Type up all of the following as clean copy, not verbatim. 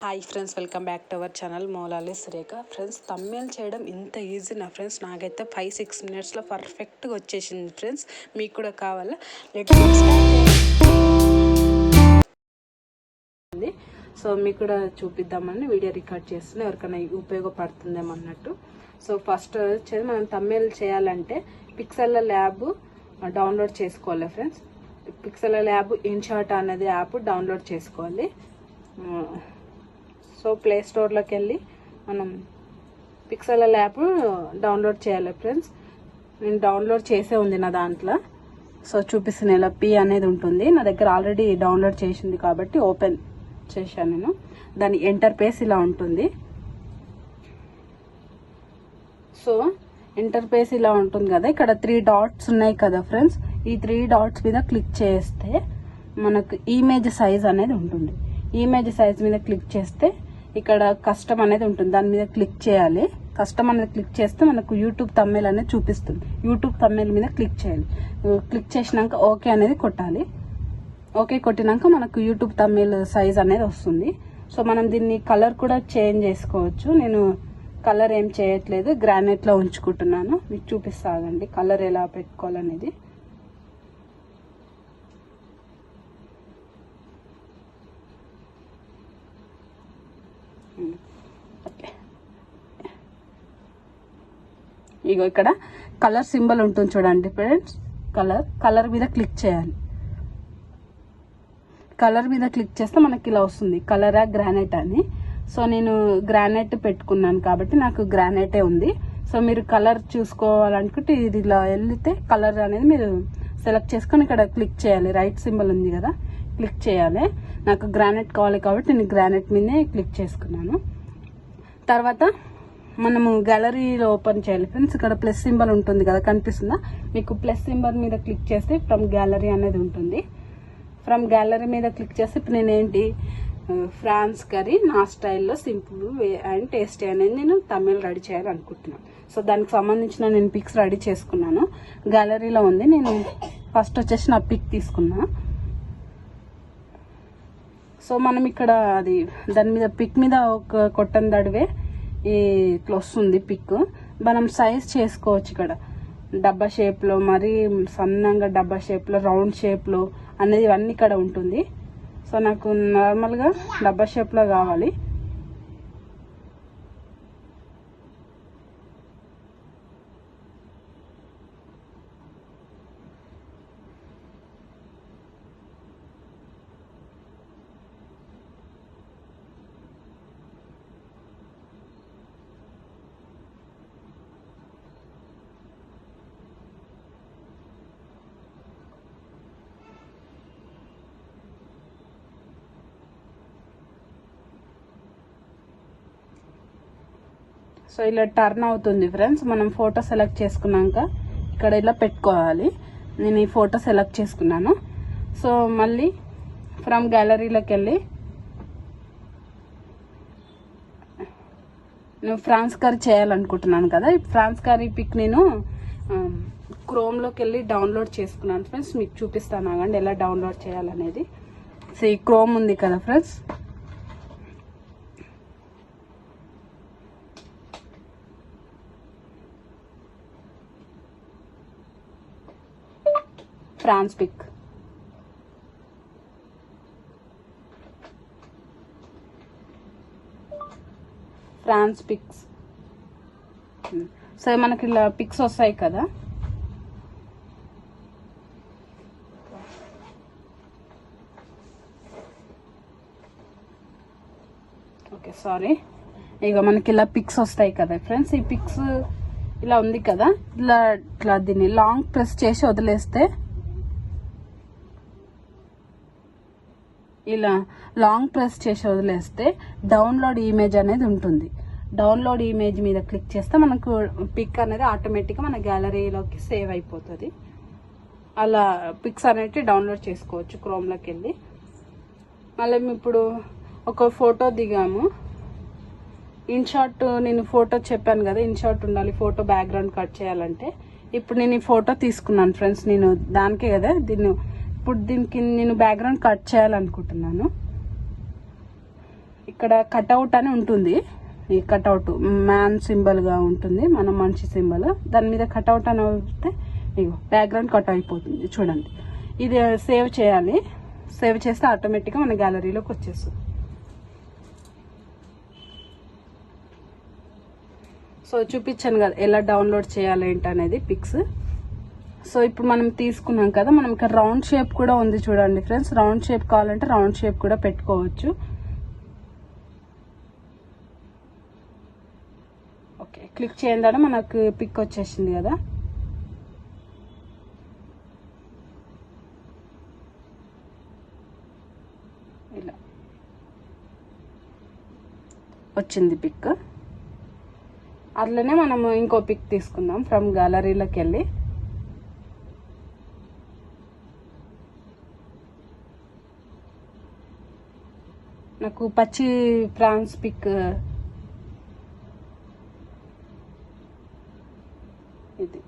Hi friends, welcome back to our channel Moula Ali Surekha. Friends, thumbnail చేయడం ఇంత easy నా friends. నాకైతే 5-6 మినిట్స్లో పర్ఫెక్ట్గా వచ్చేసింది ఫ్రెండ్స్. మీకు కూడా కావాలా? Let's get start. సో మీకు కూడా చూపిద్దామని వీడియో రికార్డ్ చేస్తున్నా, ఎవరికైనా ఉపయోగపడుతుందేమో అన్నట్టు. సో ఫస్ట్ వచ్చేది మనం థంబ్నెయిల్ చేయాలంటే పిక్సెల్ ల్యాబ్ డౌన్లోడ్ చేసుకోవాలి ఫ్రెండ్స్. పిక్సెల్ ల్యాబ్ ఇన్షాట్ అనేది యాప్ డౌన్లోడ్ చేసుకోవాలి. సో ప్లే స్టోర్లోకి వెళ్ళి మనం పిక్సెల్ ల్యాబ్ డౌన్లోడ్ చేయాలి ఫ్రెండ్స్. నేను డౌన్లోడ్ చేసే ఉంది నా దాంట్లో. సో చూపిస్తున్నా, ఇలా పి అనేది ఉంటుంది నా దగ్గర, ఆల్రెడీ డౌన్లోడ్ చేసింది కాబట్టి ఓపెన్ చేశాను నేను. దాని ఇంటర్ఫేస్ ఇలా ఉంటుంది. సో ఇంటర్ఫేస్ ఇలా ఉంటుంది కదా, ఇక్కడ 3 డాట్స్ ఉన్నాయి కదా ఫ్రెండ్స్. ఈ 3 డాట్స్ మీద క్లిక్ చేస్తే మనకు ఇమేజ్ సైజ్ అనేది ఉంటుంది. ఇమేజ్ సైజ్ మీద క్లిక్ చేస్తే ఇక్కడ కస్టమ్ అనేది ఉంటుంది, దాని మీద క్లిక్ చేయాలి. కస్టమ్ అనేది క్లిక్ చేస్తే మనకు యూట్యూబ్ థంబ్నెయిల్ అనేది చూపిస్తుంది. యూట్యూబ్ థంబ్నెయిల్ మీద క్లిక్ చేయాలి. క్లిక్ చేసినాక ఓకే అనేది కొట్టాలి. ఓకే కొట్టినాక మనకు యూట్యూబ్ థంబ్నెయిల్ సైజ్ అనేది వస్తుంది. సో మనం దీన్ని కలర్ కూడా చేంజ్ చేసుకోవచ్చు. నేను కలర్ ఏం చేయట్లేదు, గ్రానైట్లో ఉంచుకుంటున్నాను. మీకు చూపిస్తానండి కలర్ ఎలా పెట్టుకోవాలనేది. ఇగో ఇక్కడ కలర్ సింబల్ ఉంటుంది చూడండి ఫ్రెండ్స్. కలర్ మీద క్లిక్ చేయాలి. కలర్ మీద క్లిక్ చేస్తే మనకి ఇలా వస్తుంది, కలరా గ్రానైట్ అని. సో నేను గ్రానైట్ పెట్టుకున్నాను కాబట్టి నాకు గ్రానైటే ఉంది. సో మీరు కలర్ చూసుకోవాలనుకుంటే ఇది ఇలా వెళ్తే కలర్ అనేది మీరు సెలెక్ట్ చేసుకొని ఇక్కడ క్లిక్ చేయాలి. రైట్ సింబల్ ఉంది కదా, క్లిక్ చేయాలి. నాకు గ్రానైట్ కావాలి కాబట్టి నేను గ్రానైట్ మీదే క్లిక్ చేసుకున్నాను. తర్వాత మనము గ్యాలరీలో ఓపెన్ చేయాలి ఫ్రెండ్స్. ఇక్కడ ప్లస్ సింబల్ ఉంటుంది కదా, కనిపిస్తుందా మీకు? ప్లస్ సింబల్ మీద క్లిక్ చేస్తే ఫ్రమ్ గ్యాలరీ అనేది ఉంటుంది. ఫ్రమ్ గ్యాలరీ మీద క్లిక్ చేస్తే ఇప్పుడు నేనేంటి ఫ్రాన్స్ కర్రీ నా స్టైల్లో సింపుల్ అండ్ టేస్టీ అనేది నేను తమిళ్ రెడీ చేయాలనుకుంటున్నాను. సో దానికి సంబంధించిన నేను పిక్స్ రెడీ చేసుకున్నాను. గ్యాలరీలో ఉంది. నేను ఫస్ట్ వచ్చేసి నా పిక్ తీసుకున్నా. సో మనం ఇక్కడ అది దాని మీద పిక్ మీద ఒక కొట్టని దడివే ఇట్లా వస్తుంది పిక్. మనం సైజ్ చేసుకోవచ్చు. ఇక్కడ డబ్బా షేప్లో, మరీ సన్నంగా డబ్బా షేప్లో, రౌండ్ షేప్లో అనేది ఇవన్నీ ఇక్కడ ఉంటుంది. సో నాకు నార్మల్గా డబ్బా షేప్లో కావాలి. సో ఇలా టర్న్ అవుతుంది ఫ్రెండ్స్. మనం ఫోటో సెలెక్ట్ చేసుకున్నాక ఇక్కడ ఇలా పెట్టుకోవాలి. నేను ఈ ఫోటో సెలెక్ట్ చేసుకున్నాను. సో మళ్ళీ ఫ్రమ్ గ్యాలరీలోకి వెళ్ళి నేను ఫ్రాన్స్ కర్రీ చేయాలనుకుంటున్నాను కదా, ఈ ఫ్రాన్స్ కర్రీ పిక్ నేను క్రోమ్లోకి వెళ్ళి డౌన్లోడ్ చేసుకున్నాను ఫ్రెండ్స్. మీకు చూపిస్తాను ఆగండి ఎలా డౌన్లోడ్ చేయాలనేది. సో ఈ క్రోమ్ ఉంది కదా friends, France pic. France pics. So మనకి ఇలా పిక్స్ వస్తాయి కదా. ఓకే సారీ, ఇక మనకి ఇలా పిక్స్ వస్తాయి కదా ఫ్రెండ్స్. ఈ పిక్స్ ఇలా ఉంది కదా, ఇట్లా దీన్ని లాంగ్ ప్రెస్ చేసి వదిలేస్తే, ఇలా లాంగ్ ప్రెస్ చేసి వదిలేస్తే డౌన్లోడ్ ఇమేజ్ అనేది ఉంటుంది. డౌన్లోడ్ ఇమేజ్ మీద క్లిక్ చేస్తే మనకు పిక్ అనేది ఆటోమేటిక్గా మన గ్యాలరీలోకి సేవ్ అయిపోతుంది. అలా పిక్స్ అనేవి డౌన్లోడ్ చేసుకోవచ్చు క్రోమ్లోకి వెళ్ళి. మళ్ళీ ఇప్పుడు ఒక ఫోటో దిగాము. ఇన్షాట్ నేను ఫోటో చెప్పాను కదా, ఇన్షాట్ ఉండాలి ఫోటో బ్యాక్గ్రౌండ్ కట్ చేయాలంటే. ఇప్పుడు నేను ఈ ఫోటో తీసుకున్నాను ఫ్రెండ్స్. నేను దానికే కదా ఇప్పుడు దీనికి నేను బ్యాక్గ్రౌండ్ కట్ చేయాలనుకుంటున్నాను. ఇక్కడ కట్అవుట్ అని ఉంటుంది. ఈ కట్అవుట్ మ్యాన్ సింబల్గా ఉంటుంది, మన మనిషి సింబల్. దాని మీద కట్అవుట్ అని వస్తే ఇగో బ్యాక్గ్రౌండ్ కట్ అయిపోతుంది చూడండి. ఇది సేవ్ చేయాలి. సేవ్ చేస్తే ఆటోమేటిక్గా మన గ్యాలరీలోకి వచ్చేస్తుంది. సో చూపించాను కదా ఎలా డౌన్లోడ్ చేయాలి ఏంటి అనేది పిక్స్. సో ఇప్పుడు మనం తీసుకున్నాం కదా, మనం ఇక్కడ రౌండ్ షేప్ కూడా ఉంది చూడండి ఫ్రెండ్స్. రౌండ్ షేప్ కావాలంటే రౌండ్ షేప్ కూడా పెట్టుకోవచ్చు. ఓకే, క్లిక్ చేయండి, మనకు పిక్ వచ్చేసింది కదా. ఇలా వచ్చింది పిక్. అట్లనే మనము ఇంకో పిక్ తీసుకుందాం ఫ్రమ్ గ్యాలరీలోకి వెళ్ళి. నాకు పచ్చి ఫ్రాన్స్ పిక్ ఇది.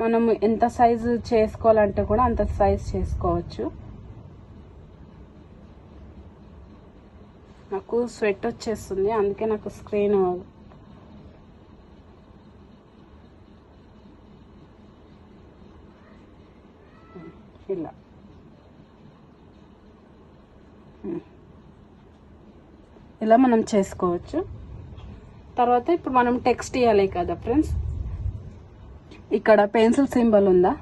మనము ఎంత సైజు చేసుకోవాలంటే కూడా అంత సైజ్ చేసుకోవచ్చు. నాకు స్వెట్ వచ్చేస్తుంది, అందుకే నాకు స్క్రీన్ ఇలా ఇలా మనం చేసుకోవచ్చు. తర్వాత ఇప్పుడు మనం టెక్స్ట్ ఇవ్వాలి కదా ఫ్రెండ్స్. ఇక్కడ పెన్సిల్ సింబల్ ఉందా,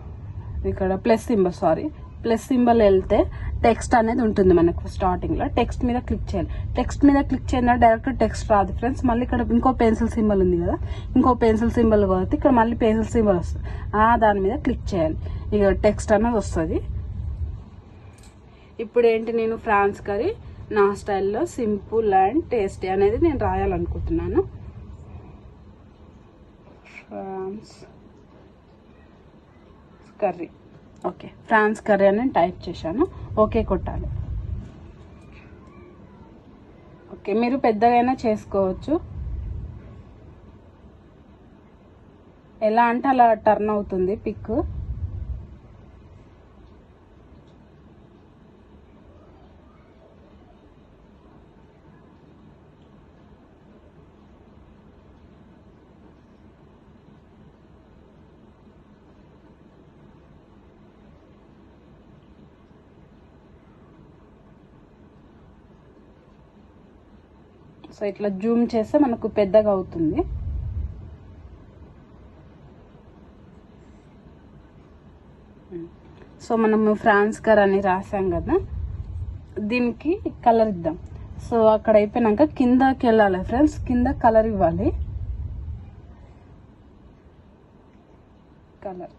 ఇక్కడ ప్లస్ సింబల్ వెళ్తే టెక్స్ట్ అనేది ఉంటుంది మనకు స్టార్టింగ్లో. టెక్స్ట్ మీద క్లిక్ చేయాలి. టెక్స్ట్ మీద క్లిక్ చేయాలి డైరెక్ట్ టెక్స్ట్ రాదు ఫ్రెండ్స్. మళ్ళీ ఇక్కడ ఇంకో పెన్సిల్ సింబల్ ఉంది కదా, ఇంకో పెన్సిల్ సింబల్ కాబట్టి ఇక్కడ మళ్ళీ పెన్సిల్ సింబల్ వస్తుంది. దాని మీద క్లిక్ చేయాలి, ఇక టెక్స్ట్ అనేది వస్తుంది. ఇప్పుడు ఏంటి, నేను ఫ్రాన్స్ కర్రీ నా స్టైల్లో సింపుల్ అండ్ టేస్టీ అనేది నేను రాయాలనుకుంటున్నాను. France curry. Okay, France curry అని టైప్ చేశాను. ఓకే కొట్టాలి. ఓకే, మీరు పెద్దగైనా చేసుకోవచ్చు. ఎలా అంటే అలా టర్న్ అవుతుంది పిక్. సో ఇట్లా జూమ్ చేస్తే మనకు పెద్దగా అవుతుంది. సో మనము ఫ్రాన్స్ కర్రీ అని రాసాం కదా, దీనికి కలర్ ఇద్దాం. సో అక్కడ అయిపోయినాక కిందకి వెళ్ళాలి ఫ్రెండ్స్, కింద కలర్ ఇవ్వాలి. కలర్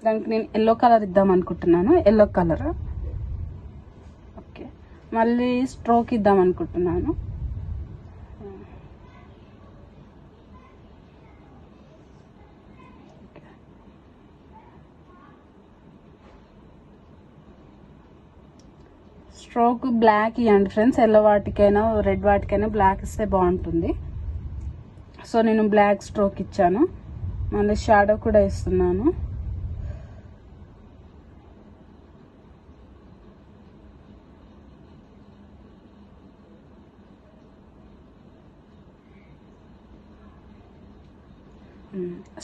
దానికి నేను ఎల్లో కలర్ ఇద్దాం అనుకుంటున్నాను, ఎల్లో కలర్. ఓకే, మళ్ళీ స్ట్రోక్ ఇద్దాం అనుకుంటున్నాను. స్ట్రోక్ బ్లాక్ ఇవ్వండి ఫ్రెండ్స్. ఎల్లో వాటికైనా రెడ్ వాటికైనా బ్లాక్ ఇస్తే బాగుంటుంది. సో నేను బ్లాక్ స్ట్రోక్ ఇచ్చాను. మళ్ళీ షాడో కూడా ఇస్తున్నాను.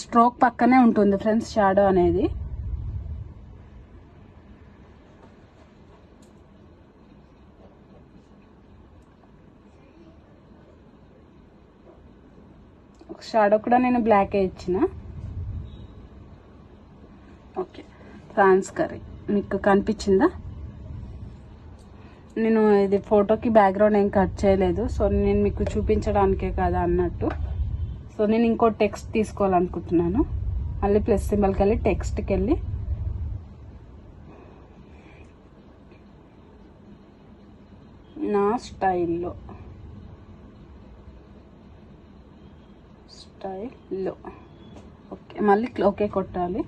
స్ట్రోక్ పక్కనే ఉంటుంది ఫ్రెండ్స్ షాడో అనేది. షాడో కూడా నేను బ్లాకే ఇచ్చిన. ఓకే, ఫ్రాన్స్ కర్రీ మీకు కనిపించిందా? నేను ఇది ఫోటోకి బ్యాక్గ్రౌండ్ ఏం కట్ చేయలేదు, సో నేను మీకు చూపించడానికే కదా అన్నట్టు. సో నేను ఇంకో టెక్స్ట్ తీసుకోవాలనుకుంటున్నాను. మళ్ళీ ప్లస్ సింబల్కి వెళ్ళి టెక్స్ట్కి వెళ్ళి నా స్టైల్లో ఓకే, మళ్ళీ ఓకే కొట్టాలి.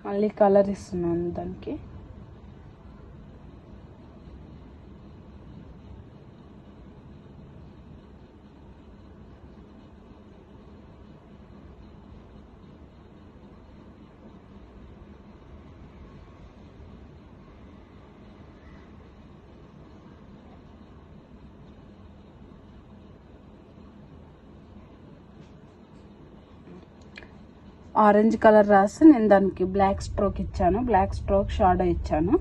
మళ్ళీ కలర్ ఇస్తున్నాను దానికి. ఆరెంజ్ కలర్ రాసి నేను దానికి బ్లాక్ స్ట్రోక్ ఇచ్చాను, బ్లాక్ స్ట్రోక్ షాడో ఇచ్చాను.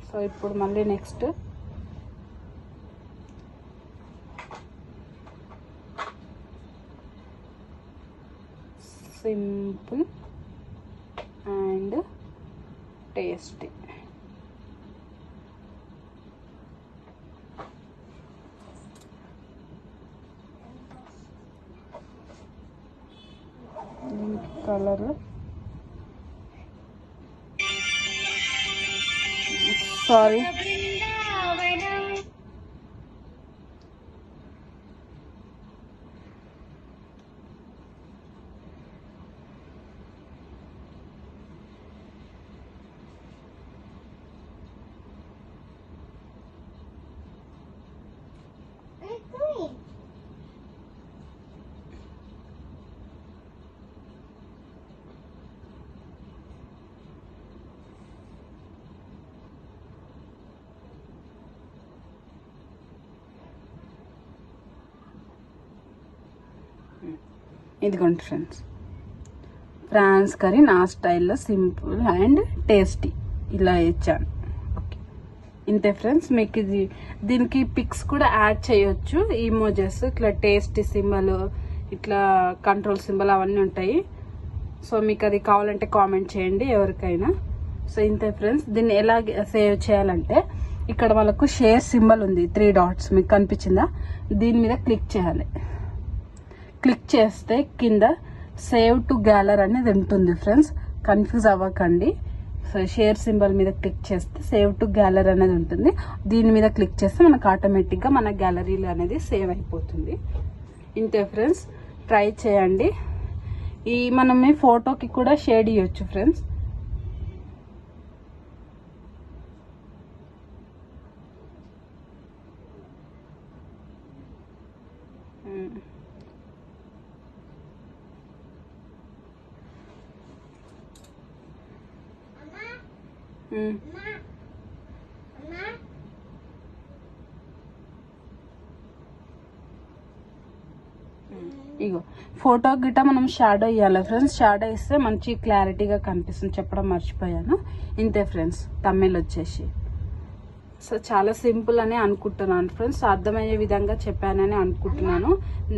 సో ఇప్పుడు మళ్ళీ నెక్స్ట్ సింపుల్ అండ్ టేస్టీ. దీనికి కలర్ సారీ ఇదిగోండి ఫ్రెండ్స్, ఫ్రాన్స్ కర్రీ నా స్టైల్లో సింపుల్ అండ్ టేస్టీ ఇలా ఇచ్చాను. ఓకే, ఇంతే ఫ్రెండ్స్. మీకు ఇది దీనికి పిక్స్ కూడా యాడ్ చేయొచ్చు, ఇమోజెస్ ఇట్లా టేస్టీ సింబల్, ఇట్లా కంట్రోల్ సింబల్ అవన్నీ ఉంటాయి. సో మీకు అది కావాలంటే కామెంట్ చేయండి ఎవరికైనా. సో ఇంతే ఫ్రెండ్స్. దీన్ని ఎలా సేవ్ చేయాలంటే ఇక్కడ వాళ్ళకు షేర్ సింబల్ ఉంది, 3 డాట్స్ మీకు కనిపించిందా, దీని మీద క్లిక్ చేయాలి. క్లిక్ చేస్తే కింద సేవ్ టు గ్యాలరీ అనేది ఉంటుంది ఫ్రెండ్స్, కన్ఫ్యూజ్ అవ్వకండి. సో షేర్ సింబల్ మీద క్లిక్ చేస్తే సేవ్ టు గ్యాలరీ అనేది ఉంటుంది. దీని మీద క్లిక్ చేస్తే మనకు ఆటోమేటిక్గా మన గ్యాలరీలో అనేది సేవ్ అయిపోతుంది. ఇంతే ఫ్రెండ్స్, ట్రై చేయండి. ఈ మనం ఈ ఫోటోకి కూడా షేడ్ ఇవ్వచ్చు ఫ్రెండ్స్. ఇగో ఫోటో గిట్ట మనం షాడో ఇవ్వాలి ఫ్రెండ్స్. షాడో ఇస్తే మంచి క్లారిటీగా కనిపిస్తుంది, చెప్పడం మర్చిపోయాను. ఇంతే ఫ్రెండ్స్, తమిళ్ వచ్చేసి. సో చాలా సింపుల్ అని అనుకుంటున్నాను ఫ్రెండ్స్, అర్థమయ్యే విధంగా చెప్పానని అనుకుంటున్నాను.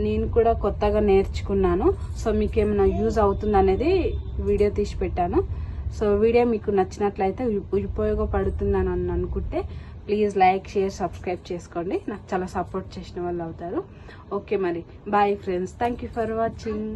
నేను కూడా కొత్తగా నేర్చుకున్నాను. సో మీకు ఏమైనా యూజ్ అవుతుంది అనేది వీడియో తీసి పెట్టాను. సో వీడియో మీకు నచ్చినట్లయితే, ఉపయోగపడుతుందని అనుకుంటే ప్లీజ్ లైక్, షేర్, సబ్స్క్రైబ్ చేసుకోండి. నాకు చాలా సపోర్ట్ చేసిన వాళ్ళు అవుతారు. ఓకే మరి, bye friends. Thank you for watching.